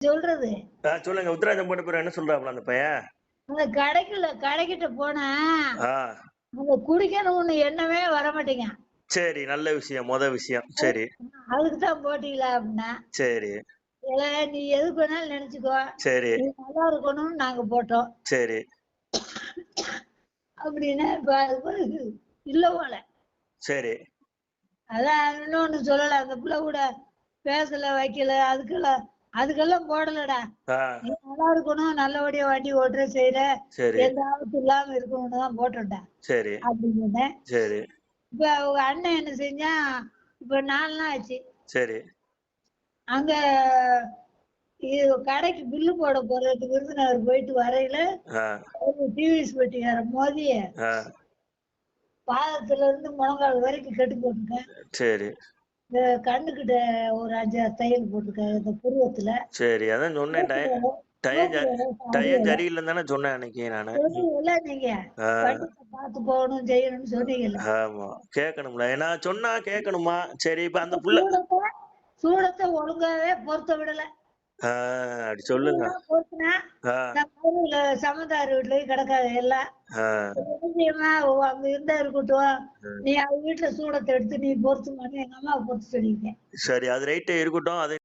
சொல்றது. சொல்லுங்க. உத்தராஜம் போட்ட பிறகு என்ன சொல்றாப்ல அந்த பையன்? அந்த கடைக்கிட்ட போனா, ஆ. அங்க குடிக்கணும்னு எண்ணமே வரமாட்டேங்க. சரி. நல்ல விஷயம். விஷயம். சரி. அதுக்கு தான் போட்டீங்களா? அப்டின்னா. சரி. ஏல நீ எதுக்கு வேணாலும் நெனச்சுக்கோ. சரி. நீ நல்லா இருக்கணும்னு நாங்க போட்டோம். சரி. அப்டின்னா இப்ப அது இல்ல போல. சரி. அதான் இன்னொன்னு சொல்லல. அந்த புள்ள கூட பேசல, வைக்கல. அதுக்கெல்லாம் போடலடா. ஆ. நீ நல்லா இருக்கணும், நல்லபடியா வண்டி ஓட்டுற, செய்ற. சரி. எந்த ஆபத்தும் இல்லாம இருக்கணும்னு தான் போட்டோம்டா. சரி. அப்டின்னு சொன்னேன். சரி. இப்ப அவங்க அண்ணன் என்ன செஞ்சான், இப்ப 4 நாள் ஆச்சு. சரி. அங்க கடைக்கு பில்லு போட போறதுக்கு விருதுநகர் போயிட்டு வரையில, ஆ. ஒரு டிவிஎஸ் பெட்டிக்காரன் மோதி, ஆ. பாதத்துல இருந்து முழங்கால் வரைக்கும் கட்டு போட்டுருக்கேன். சரி. இந்த கண்ணுக்கிட்ட ஒரு 5, 6 தையல் போட்டுருக்கேன். இந்த புருவத்துல. சரி. அதான் சொன்னேன். டயம் மூக்குல டயம் அடியில. சரியில்லன்னு தானே சொன்னேன் அன்னைக்கு நானு. சொன்னீங்கல்ல நீங்க. ஆ. கண்டிப்பா பார்த்து போகணும், செய்யணும்னு சொன்னீங்கல்ல. ஆமா. கேட்கணும்ல. ஏன்னா சொன்னா கேட்கணுமா? சரி இப்ப அந்த இப்ப புள்ள சூடத்த ஒழுங்காவே பொருத்த விடல. ஆ அப்படி சொல்லுங்க. இதெல்லாம் பொறுத்துனா, ஆ. நான் மதுரையில சமந்தார் வீட்லயும் கிடக்காது எல்லாம். ஆ. நிச்சயமா அங்க இருந்தா இருக்கட்டும். ம். நீ அவங்க வீட்ல சூடத்த எடுத்து நீ பொருத்துமான்னு எங்க அம்மாவ பொருத்த சொல்லியிருக்கேன். சரி. அது ரைட்டு இருக்கட்டும். அது